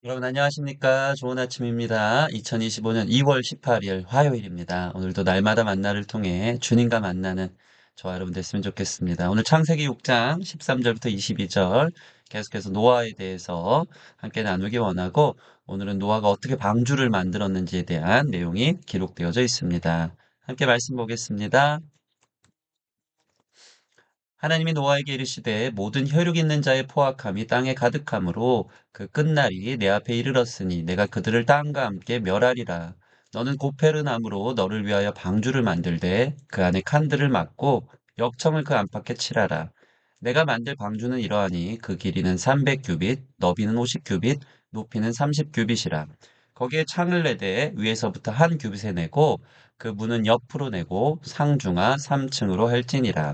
여러분 안녕하십니까? 좋은 아침입니다. 2025년 2월 18일 화요일입니다. 오늘도 날마다 만나를 통해 주님과 만나는 저와 여러분 됐으면 좋겠습니다. 오늘 창세기 6장 13절부터 22절 계속해서 노아에 대해서 함께 나누기 원하고 오늘은 노아가 어떻게 방주를 만들었는지에 대한 내용이 기록되어져 있습니다. 함께 말씀 보겠습니다. 하나님이 노아에게 이르시되 모든 혈육 있는 자의 포악함이 땅에 가득함으로 그 끝날이 내 앞에 이르렀으니 내가 그들을 땅과 함께 멸하리라. 너는 고페르나무로 너를 위하여 방주를 만들되 그 안에 칸들을 막고 역청을 그 안팎에 칠하라. 내가 만들 방주는 이러하니 그 길이는 300규빗, 너비는 50규빗, 높이는 30규빗이라. 거기에 창을 내되 위에서부터 한 규빗에 내고 그 문은 옆으로 내고 상중하 3층으로 할지니라.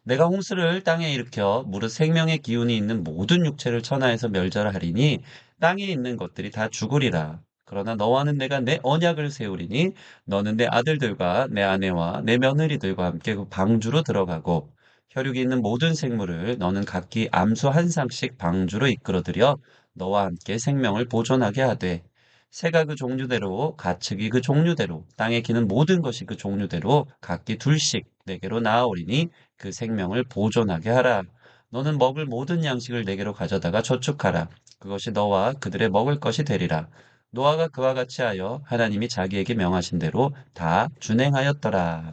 내가 홍수를 땅에 일으켜 무릇 생명의 기운이 있는 모든 육체를 천하에서 멸절하리니 땅에 있는 것들이 다 죽으리라. 그러나 너와는 내가 내 언약을 세우리니 너는 내 아들들과 내 아내와 내 며느리들과 함께 그 방주로 들어가고 혈육이 있는 모든 생물을 너는 각기 암수 한 쌍씩 방주로 이끌어들여 너와 함께 생명을 보존하게 하되 새가 그 종류대로 가축이 그 종류대로 땅에 기는 모든 것이 그 종류대로 각기 둘씩 내게로 나아오리니 그 생명을 보존하게 하라. 너는 먹을 모든 양식을 내게로 가져다가 저축하라. 그것이 너와 그들의 먹을 것이 되리라. 노아가 그와 같이 하여 하나님이 자기에게 명하신 대로 다 준행하였더라.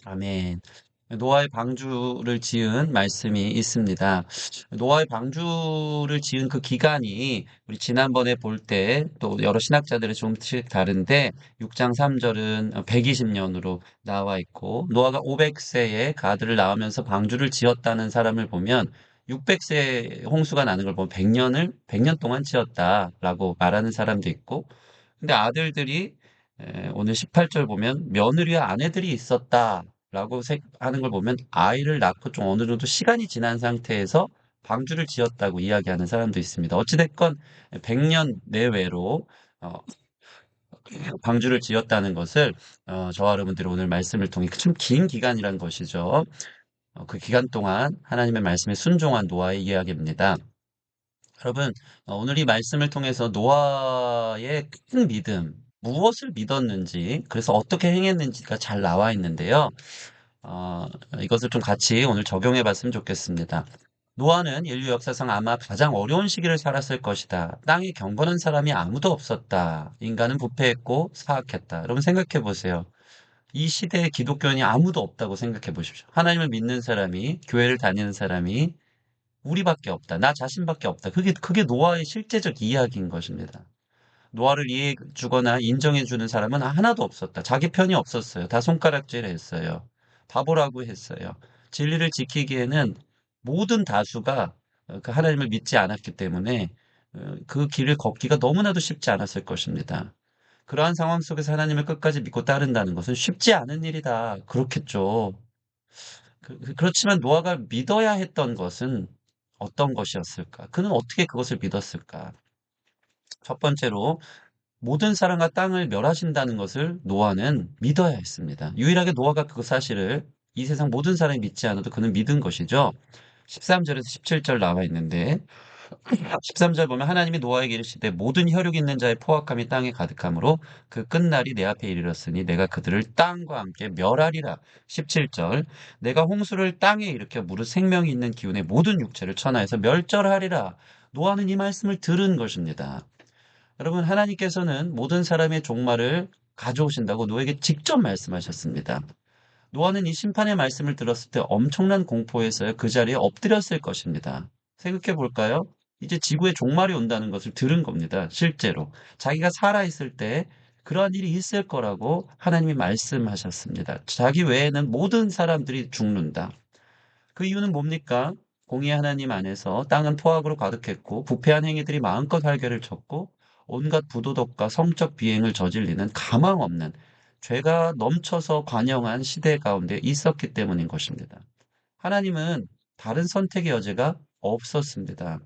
아멘. 노아의 방주를 지은 말씀이 있습니다. 노아의 방주를 지은 그 기간이 우리 지난번에 볼 때 또 여러 신학자들이 조금씩 다른데 6장 3절은 120년으로 나와 있고 노아가 500세에 가드를 낳으면서 방주를 지었다는 사람을 보면 600세 홍수가 나는 걸 보면 100년 동안 지었다라고 말하는 사람도 있고 근데 아들들이 오늘 18절 보면 며느리와 아내들이 있었다. 라고 하는 걸 보면 아이를 낳고 좀 어느 정도 시간이 지난 상태에서 방주를 지었다고 이야기하는 사람도 있습니다. 어찌됐건 100년 내외로 어, 방주를 지었다는 것을 저와 여러분들이 오늘 말씀을 통해 좀 긴 기간이란 것이죠. 그 기간 동안 하나님의 말씀에 순종한 노아의 이야기입니다. 여러분, 오늘 이 말씀을 통해서 노아의 큰 믿음, 무엇을 믿었는지, 그래서 어떻게 행했는지가 잘 나와 있는데요. 어, 이것을 좀 같이 오늘 적용해 봤으면 좋겠습니다. 노아는 인류 역사상 아마 가장 어려운 시기를 살았을 것이다. 땅에 경건한 사람이 아무도 없었다. 인간은 부패했고 사악했다. 여러분 생각해 보세요. 이 시대에 기독교인이 아무도 없다고 생각해 보십시오. 하나님을 믿는 사람이, 교회를 다니는 사람이 우리밖에 없다. 나 자신밖에 없다. 그게 노아의 실제적 이야기인 것입니다. 노아를 이해해 주거나 인정해 주는 사람은 하나도 없었다. 자기 편이 없었어요. 다 손가락질 했어요. 바보라고 했어요. 진리를 지키기에는 모든 다수가 그 하나님을 믿지 않았기 때문에 그 길을 걷기가 너무나도 쉽지 않았을 것입니다. 그러한 상황 속에서 하나님을 끝까지 믿고 따른다는 것은 쉽지 않은 일이다. 그렇겠죠. 그렇지만 노아가 믿어야 했던 것은 어떤 것이었을까? 그는 어떻게 그것을 믿었을까? 첫 번째로 모든 사람과 땅을 멸하신다는 것을 노아는 믿어야 했습니다. 유일하게 노아가 그 사실을 이 세상 모든 사람이 믿지 않아도 그는 믿은 것이죠. 13절에서 17절 나와 있는데 13절 보면 하나님이 노아에게 이르시되 모든 혈육 있는 자의 포악함이 땅에 가득하므로 그 끝날이 내 앞에 이르렀으니 내가 그들을 땅과 함께 멸하리라. 17절 내가 홍수를 땅에 일으켜 무릇 생명이 있는 기운의 모든 육체를 천하에서 멸절하리라. 노아는 이 말씀을 들은 것입니다. 여러분 하나님께서는 모든 사람의 종말을 가져오신다고 노아에게 직접 말씀하셨습니다. 노아는 이 심판의 말씀을 들었을 때 엄청난 공포에서 그 자리에 엎드렸을 것입니다. 생각해 볼까요? 이제 지구의 종말이 온다는 것을 들은 겁니다. 실제로. 자기가 살아있을 때 그러한 일이 있을 거라고 하나님이 말씀하셨습니다. 자기 외에는 모든 사람들이 죽는다. 그 이유는 뭡니까? 공의 하나님 안에서 땅은 포악으로 가득했고 부패한 행위들이 마음껏 활개를 쳤고 온갖 부도덕과 성적 비행을 저질리는 가망 없는 죄가 넘쳐서 관영한 시대 가운데 있었기 때문인 것입니다. 하나님은 다른 선택의 여지가 없었습니다.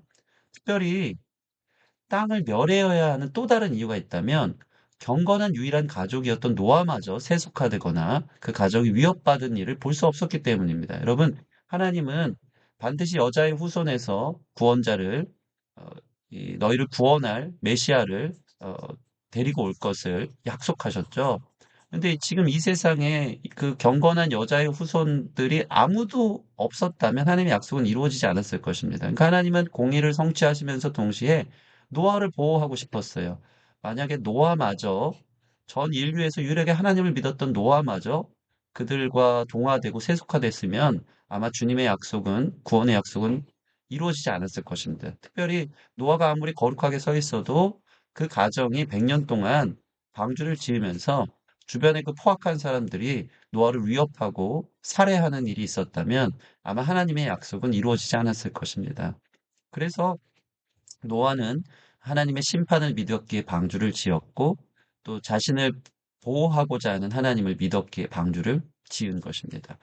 특별히 땅을 멸해야 하는 또 다른 이유가 있다면 경건한 유일한 가족이었던 노아마저 세속화되거나 그 가족이 위협받은 일을 볼 수 없었기 때문입니다. 여러분, 하나님은 반드시 여자의 후손에서 구원자를 너희를 구원할 메시아를 데리고 올 것을 약속하셨죠. 근데 지금 이 세상에 그 경건한 여자의 후손들이 아무도 없었다면 하나님의 약속은 이루어지지 않았을 것입니다. 그러니까 하나님은 공의를 성취하시면서 동시에 노아를 보호하고 싶었어요. 만약에 노아마저 전 인류에서 유일하게 하나님을 믿었던 노아마저 그들과 동화되고 세속화됐으면 아마 주님의 약속은 구원의 약속은 이루어지지 않았을 것입니다. 특별히 노아가 아무리 거룩하게 서 있어도 그 가정이 100년 동안 방주를 지으면서 주변의 그 포악한 사람들이 노아를 위협하고 살해하는 일이 있었다면 아마 하나님의 약속은 이루어지지 않았을 것입니다. 그래서 노아는 하나님의 심판을 믿었기에 방주를 지었고 또 자신을 보호하고자 하는 하나님을 믿었기에 방주를 지은 것입니다.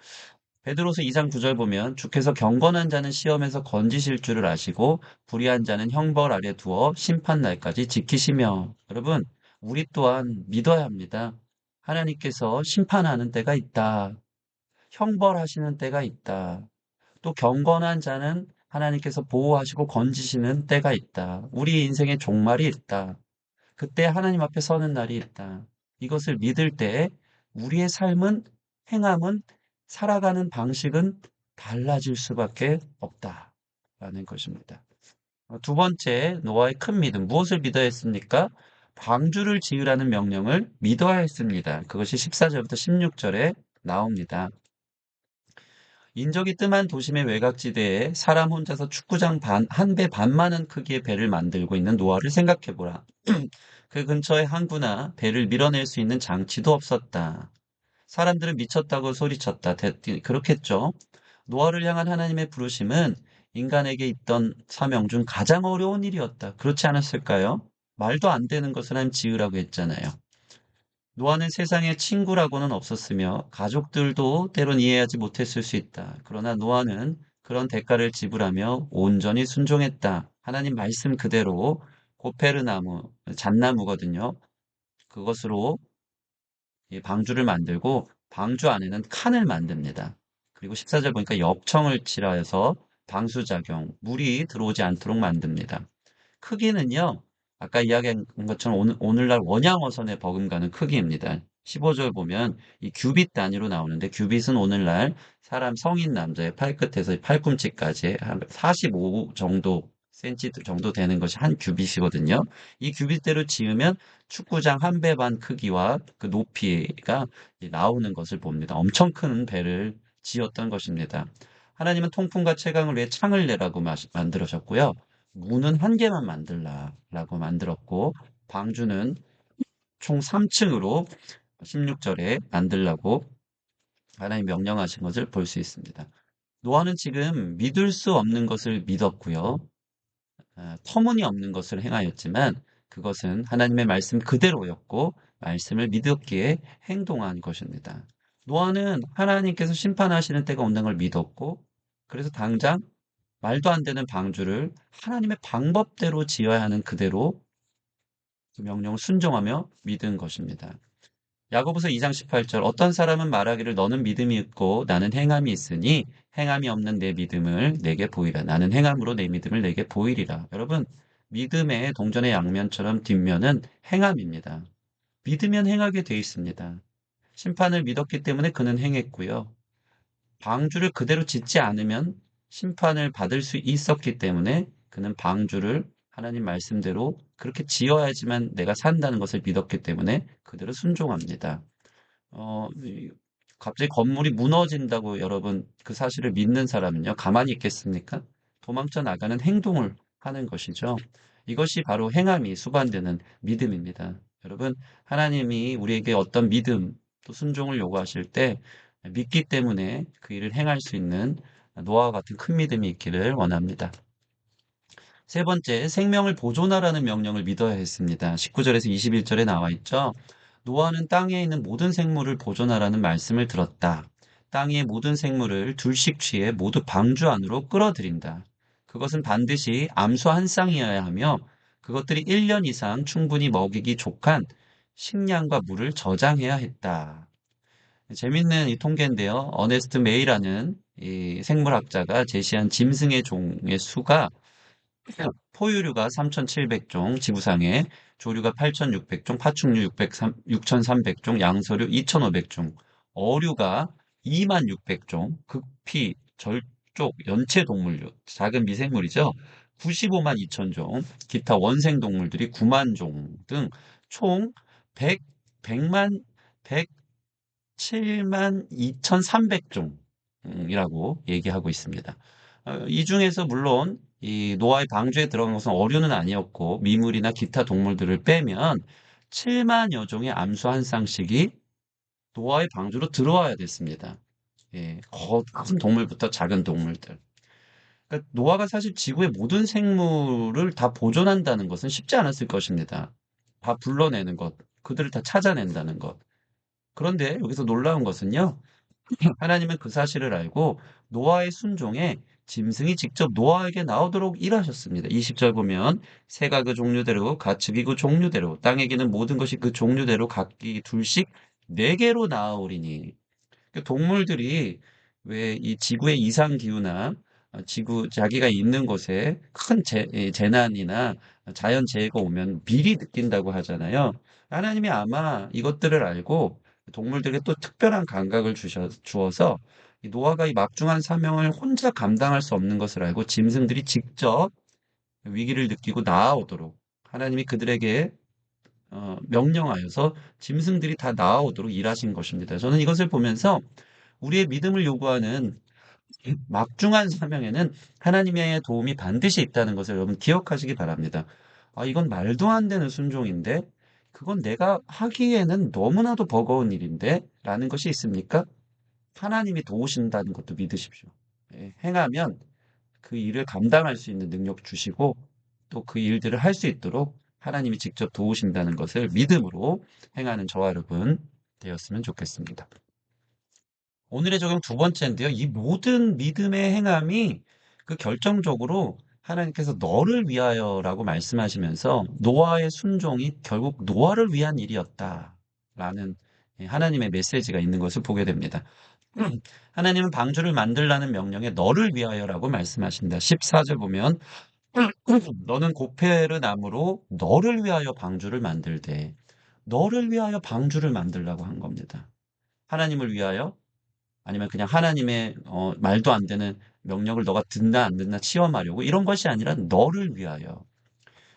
베드로서 2장 9절 보면 주께서 경건한 자는 시험에서 건지실 줄을 아시고 불의한 자는 형벌 아래 두어 심판 날까지 지키시며 여러분 우리 또한 믿어야 합니다. 하나님께서 심판하는 때가 있다. 형벌하시는 때가 있다. 또 경건한 자는 하나님께서 보호하시고 건지시는 때가 있다. 우리 인생의 종말이 있다. 그때 하나님 앞에 서는 날이 있다. 이것을 믿을 때 우리의 삶은, 행함은, 살아가는 방식은 달라질 수밖에 없다라는 것입니다. 두 번째, 노아의 큰 믿음. 무엇을 믿어야 했습니까? 방주를 지으라는 명령을 믿어야 했습니다. 그것이 14절부터 16절에 나옵니다. 인적이 뜸한 도심의 외곽지대에 사람 혼자서 축구장 한 배 반만한 크기의 배를 만들고 있는 노아를 생각해보라. 그 근처에 항구나 배를 밀어낼 수 있는 장치도 없었다. 사람들은 미쳤다고 소리쳤다. 그렇겠죠. 노아를 향한 하나님의 부르심은 인간에게 있던 사명 중 가장 어려운 일이었다. 그렇지 않았을까요? 말도 안 되는 것을 하나님 지으라고 했잖아요. 노아는 세상에 친구라고는 없었으며 가족들도 때론 이해하지 못했을 수 있다. 그러나 노아는 그런 대가를 지불하며 온전히 순종했다. 하나님 말씀 그대로 고페르나무, 잣나무거든요. 그것으로 이 방주를 만들고 방주 안에는 칸을 만듭니다. 그리고 14절 보니까 엽청을 칠하여서 방수작용, 물이 들어오지 않도록 만듭니다. 크기는요, 아까 이야기한 것처럼 오늘날 원양어선에 버금가는 크기입니다. 15절 보면 이 규빗 단위로 나오는데 규빗은 오늘날 사람 성인 남자의 팔끝에서 팔꿈치까지 한 45 정도 센치 정도 되는 것이 한 규빗이거든요. 이 규빗대로 지으면 축구장 한 배 반 크기와 그 높이가 나오는 것을 봅니다. 엄청 큰 배를 지었던 것입니다. 하나님은 통풍과 채광을 위해 창을 내라고 만들으셨고요. 문은 한 개만 만들라라고 만들었고 방주는 총 3층으로 16절에 만들라고 하나님 명령하신 것을 볼 수 있습니다. 노아는 지금 믿을 수 없는 것을 믿었고요. 터무니없는 것을 행하였지만 그것은 하나님의 말씀 그대로였고 말씀을 믿었기에 행동한 것입니다. 노아는 하나님께서 심판하시는 때가 온다는 걸 믿었고 그래서 당장 말도 안 되는 방주를 하나님의 방법대로 지어야 하는 그대로 그 명령을 순종하며 믿은 것입니다. 야고보서 2장 18절 어떤 사람은 말하기를 너는 믿음이 있고 나는 행함이 있으니 행함이 없는 내 믿음을 내게 보이라. 나는 행함으로 내 믿음을 내게 보이리라. 여러분 믿음의 동전의 양면처럼 뒷면은 행함입니다. 믿으면 행하게 돼 있습니다. 심판을 믿었기 때문에 그는 행했고요. 방주를 그대로 짓지 않으면 심판을 받을 수 있었기 때문에 그는 방주를 하나님 말씀대로 그렇게 지어야지만 내가 산다는 것을 믿었기 때문에 그대로 순종합니다. 갑자기 건물이 무너진다고 여러분 그 사실을 믿는 사람은요, 가만히 있겠습니까? 도망쳐 나가는 행동을 하는 것이죠. 이것이 바로 행함이 수반되는 믿음입니다. 여러분, 하나님이 우리에게 어떤 믿음, 또 순종을 요구하실 때 믿기 때문에 그 일을 행할 수 있는 노아와 같은 큰 믿음이 있기를 원합니다. 세 번째, 생명을 보존하라는 명령을 믿어야 했습니다. 19절에서 21절에 나와 있죠. 노아는 땅에 있는 모든 생물을 보존하라는 말씀을 들었다. 땅의 모든 생물을 둘씩 취해 모두 방주 안으로 끌어들인다. 그것은 반드시 암소 한 쌍이어야 하며 그것들이 1년 이상 충분히 먹이기 족한 식량과 물을 저장해야 했다. 재밌는 이 통계인데요. 어네스트 메이라는 이 생물학자가 제시한 짐승의 종의 수가 포유류가 3,700종, 지구상에 조류가 8,600종, 파충류 6,300종, 양서류 2,500종, 어류가 26,600종, 극피, 절쪽, 연체 동물류, 작은 미생물이죠. 95만 2천 종, 기타 원생 동물들이 9만 종 등 총 100만 107만 2,300종이라고 얘기하고 있습니다. 이 중에서 물론 이 노아의 방주에 들어간 것은 어류는 아니었고 미물이나 기타 동물들을 빼면 7만여 종의 암수 한 쌍씩이 노아의 방주로 들어와야 됐습니다. 예, 큰 동물부터 작은 동물들. 그러니까 노아가 사실 지구의 모든 생물을 다 보존한다는 것은 쉽지 않았을 것입니다. 다 불러내는 것, 그들을 다 찾아낸다는 것. 그런데 여기서 놀라운 것은요. 하나님은 그 사실을 알고 노아의 순종에 짐승이 직접 노아에게 나오도록 일하셨습니다. 20절 보면 새가 그 종류대로 가축이 그 종류대로 땅에게는 모든 것이 그 종류대로 각기 둘씩 네 개로 나아오리니 동물들이 왜 이 지구의 이상 기후나 지구 자기가 있는 곳에 큰 재난이나 자연 재해가 오면 미리 느낀다고 하잖아요. 하나님이 아마 이것들을 알고 동물들에게 또 특별한 감각을 주어서 이 노아가 이 막중한 사명을 혼자 감당할 수 없는 것을 알고 짐승들이 직접 위기를 느끼고 나아오도록 하나님이 그들에게 명령하여서 짐승들이 다 나아오도록 일하신 것입니다. 저는 이것을 보면서 우리의 믿음을 요구하는 막중한 사명에는 하나님의 도움이 반드시 있다는 것을 여러분 기억하시기 바랍니다. 아, 이건 말도 안 되는 순종인데, 그건 내가 하기에는 너무나도 버거운 일인데, 라는 것이 있습니까? 하나님이 도우신다는 것도 믿으십시오. 예, 행하면 그 일을 감당할 수 있는 능력 주시고, 또 그 일들을 할 수 있도록 하나님이 직접 도우신다는 것을 믿음으로 행하는 저와 여러분 되었으면 좋겠습니다. 오늘의 적용 두 번째인데요. 이 모든 믿음의 행함이 그 결정적으로 하나님께서 너를 위하여라고 말씀하시면서 노아의 순종이 결국 노아를 위한 일이었다라는 하나님의 메시지가 있는 것을 보게 됩니다. 하나님은 방주를 만들라는 명령에 너를 위하여라고 말씀하신다. 14절 보면 너는 고페르 나무로 너를 위하여 방주를 만들되 너를 위하여 방주를 만들라고 한 겁니다. 하나님을 위하여 아니면 그냥 하나님의 말도 안 되는 명령을 너가 듣나 안 듣나 시험하려고 이런 것이 아니라 너를 위하여.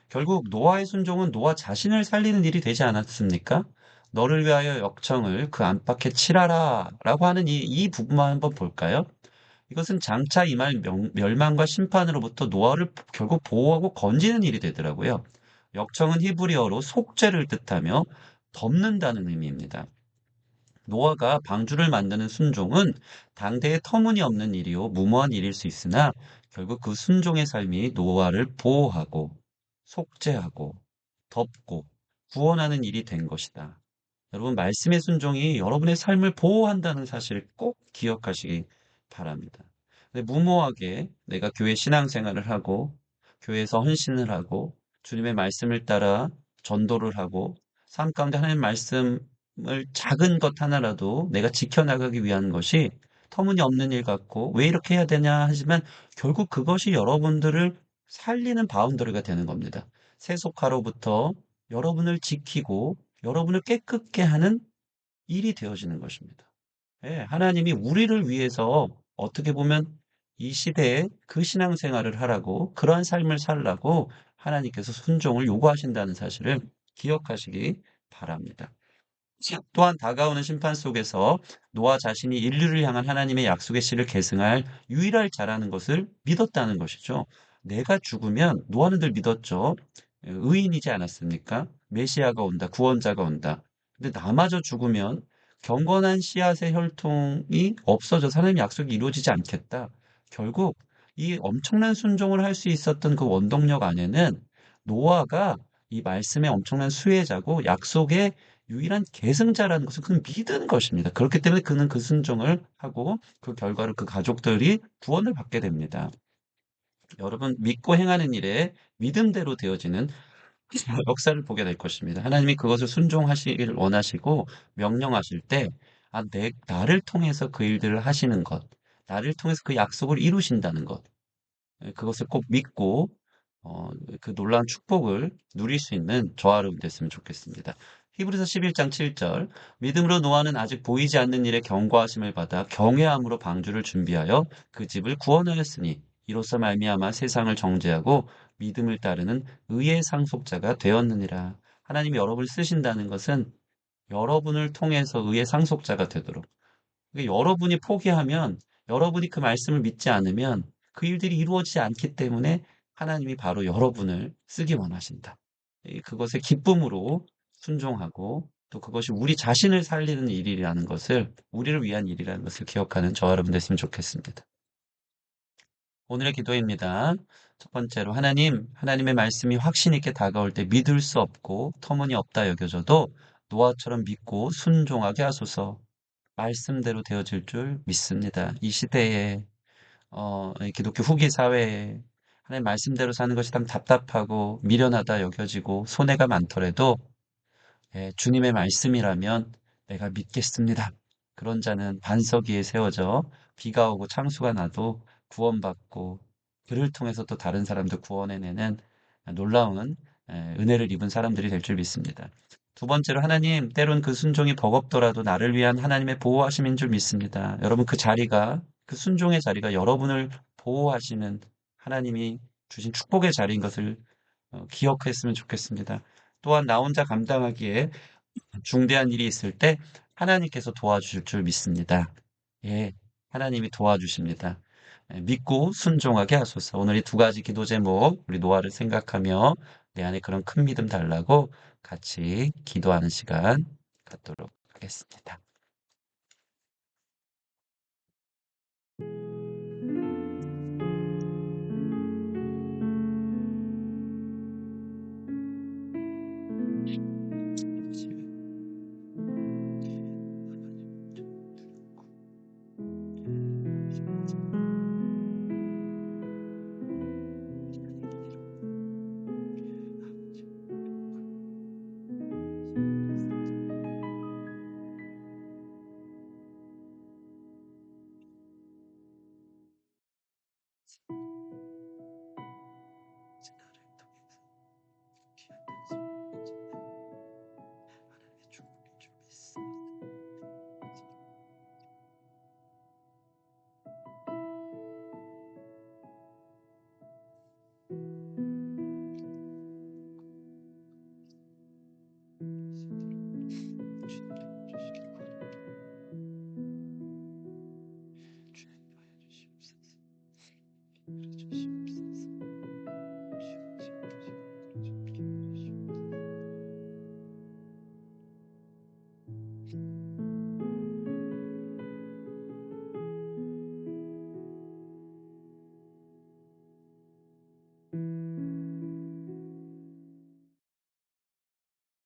결국 노아의 순종은 노아 자신을 살리는 일이 되지 않았습니까? 너를 위하여 역청을 그 안팎에 칠하라 라고 하는 이 부분만 한번 볼까요? 이것은 장차 임할 멸망과 심판으로부터 노아를 결국 보호하고 건지는 일이 되더라고요. 역청은 히브리어로 속죄를 뜻하며 덮는다는 의미입니다. 노아가 방주를 만드는 순종은 당대의 터무니없는 일이요 무모한 일일 수 있으나 결국 그 순종의 삶이 노아를 보호하고 속죄하고 덮고 구원하는 일이 된 것이다. 여러분 말씀의 순종이 여러분의 삶을 보호한다는 사실을 꼭 기억하시기 바랍니다. 근데 무모하게 내가 교회 신앙생활을 하고 교회에서 헌신을 하고 주님의 말씀을 따라 전도를 하고 삶 가운데 하나님의 말씀을 작은 것 하나라도 내가 지켜나가기 위한 것이 터무니없는 일 같고 왜 이렇게 해야 되냐 하지만 결국 그것이 여러분들을 살리는 바운더리가 되는 겁니다. 세속화로부터 여러분을 지키고 여러분을 깨끗게 하는 일이 되어지는 것입니다. 예, 하나님이 우리를 위해서 어떻게 보면 이 시대에 그 신앙생활을 하라고 그러한 삶을 살라고 하나님께서 순종을 요구하신다는 사실을 기억하시기 바랍니다. 또한 다가오는 심판 속에서 노아 자신이 인류를 향한 하나님의 약속의 씨를 계승할 유일할 자라는 것을 믿었다는 것이죠. 내가 죽으면 노아는 늘 믿었죠. 의인이지 않았습니까? 메시아가 온다, 구원자가 온다. 근데 나마저 죽으면 경건한 씨앗의 혈통이 없어져서 하나님의 약속이 이루어지지 않겠다. 결국 이 엄청난 순종을 할 수 있었던 그 원동력 안에는 노아가 이 말씀의 엄청난 수혜자고 약속의 유일한 계승자라는 것을 그는 믿은 것입니다. 그렇기 때문에 그는 그 순종을 하고 그 결과로 그 가족들이 구원을 받게 됩니다. 여러분 믿고 행하는 일에 믿음대로 되어지는 역사를 보게 될 것입니다. 하나님이 그것을 순종하시기를 원하시고 명령하실 때, 나를 통해서 그 일들을 하시는 것, 나를 통해서 그 약속을 이루신다는 것, 그것을 꼭 믿고 어, 그 놀라운 축복을 누릴 수 있는 저와 여러분 됐으면 좋겠습니다. 히브리서 11장 7절 믿음으로 노아는 아직 보이지 않는 일에 경고하심을 받아 경외함으로 방주를 준비하여 그 집을 구원하였으니 이로써 말미암아 세상을 정죄하고 믿음을 따르는 의의 상속자가 되었느니라. 하나님이 여러분을 쓰신다는 것은 여러분을 통해서 의의 상속자가 되도록. 그러니까 여러분이 포기하면, 여러분이 그 말씀을 믿지 않으면 그 일들이 이루어지지 않기 때문에 하나님이 바로 여러분을 쓰기 원하신다. 그것의 기쁨으로 순종하고 또 그것이 우리 자신을 살리는 일이라는 것을, 우리를 위한 일이라는 것을 기억하는 저와 여러분 됐으면 좋겠습니다. 오늘의 기도입니다. 첫 번째로 하나님의 말씀이 확신 있게 다가올 때 믿을 수 없고 터무니없다 여겨져도 노아처럼 믿고 순종하게 하소서. 말씀대로 되어질 줄 믿습니다. 이 시대에 이 기독교 후기 사회에 하나님 말씀대로 사는 것이 참 답답하고 미련하다 여겨지고 손해가 많더라도 예, 주님의 말씀이라면 내가 믿겠습니다. 그런 자는 반석 위에 세워져 비가 오고 창수가 나도 구원받고 그를 통해서 또 다른 사람도 구원해내는 놀라운 은혜를 입은 사람들이 될 줄 믿습니다. 두 번째로 하나님, 때론 그 순종이 버겁더라도 나를 위한 하나님의 보호하심인 줄 믿습니다. 여러분 그 자리가, 그 순종의 자리가 여러분을 보호하시는 하나님이 주신 축복의 자리인 것을 기억했으면 좋겠습니다. 또한 나 혼자 감당하기에 중대한 일이 있을 때 하나님께서 도와주실 줄 믿습니다. 예, 하나님이 도와주십니다. 예, 믿고 순종하게 하소서. 오늘 이 두 가지 기도 제목, 우리 노아를 생각하며 내 안에 그런 큰 믿음 달라고 같이 기도하는 시간 갖도록 하겠습니다.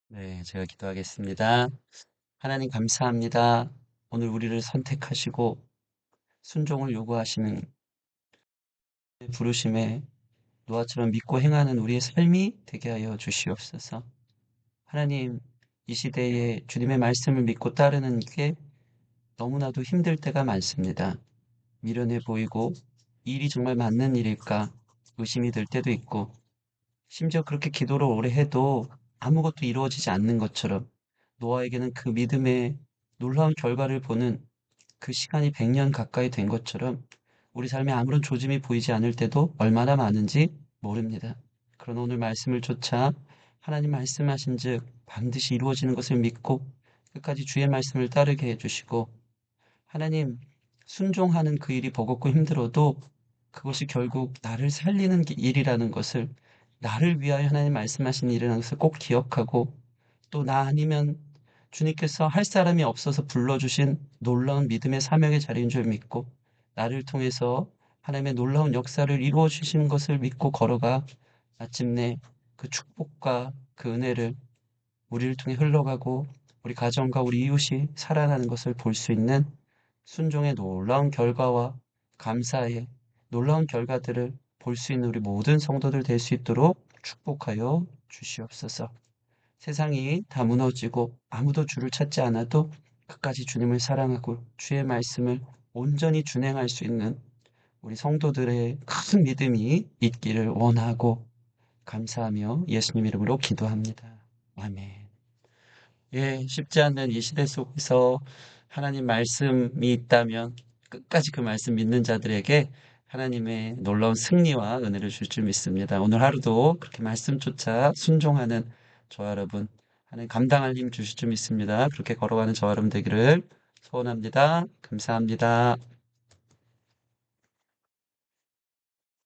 네, 제가 기도하겠습니다. 하나님 감사합니다. 오늘 우리를 선택하시고 순종을 요구하시는 부르심에 노아처럼 믿고 행하는 우리의 삶이 되게 하여 주시옵소서. 하나님, 이 시대에 주님의 말씀을 믿고 따르는 게 너무나도 힘들 때가 많습니다. 미련해 보이고 이 일이 정말 맞는 일일까 의심이 들 때도 있고 심지어 그렇게 기도를 오래 해도 아무것도 이루어지지 않는 것처럼 노아에게는 그 믿음의 놀라운 결과를 보는 그 시간이 100년 가까이 된 것처럼 우리 삶에 아무런 조짐이 보이지 않을 때도 얼마나 많은지 모릅니다. 그런 오늘 말씀을 쫓아 하나님 말씀하신 즉 반드시 이루어지는 것을 믿고 끝까지 주의 말씀을 따르게 해주시고 하나님 순종하는 그 일이 버겁고 힘들어도 그것이 결국 나를 살리는 일이라는 것을 나를 위하여 하나님 말씀하신 일이라는 것을 꼭 기억하고 또 나 아니면 주님께서 할 사람이 없어서 불러주신 놀라운 믿음의 사명의 자리인 줄 믿고 나를 통해서 하나님의 놀라운 역사를 이루어 주시는 것을 믿고 걸어가 마침내 그 축복과 그 은혜를 우리를 통해 흘러가고 우리 가정과 우리 이웃이 살아나는 것을 볼 수 있는 순종의 놀라운 결과와 감사의 놀라운 결과들을 볼 수 있는 우리 모든 성도들 될 수 있도록 축복하여 주시옵소서. 세상이 다 무너지고 아무도 주를 찾지 않아도 끝까지 주님을 사랑하고 주의 말씀을 온전히 준행할 수 있는 우리 성도들의 큰 믿음이 있기를 원하고 감사하며 예수님 이름으로 기도합니다. 아멘. 예, 쉽지 않는 이 시대 속에서 하나님 말씀이 있다면 끝까지 그 말씀 믿는 자들에게 하나님의 놀라운 승리와 은혜를 줄 줄 믿습니다. 오늘 하루도 그렇게 말씀 쫓아 순종하는 저와 여러분, 하나님 감당할 힘 주실 줄 믿습니다. 그렇게 걸어가는 저와 여러분 되기를 소원합니다. 감사합니다.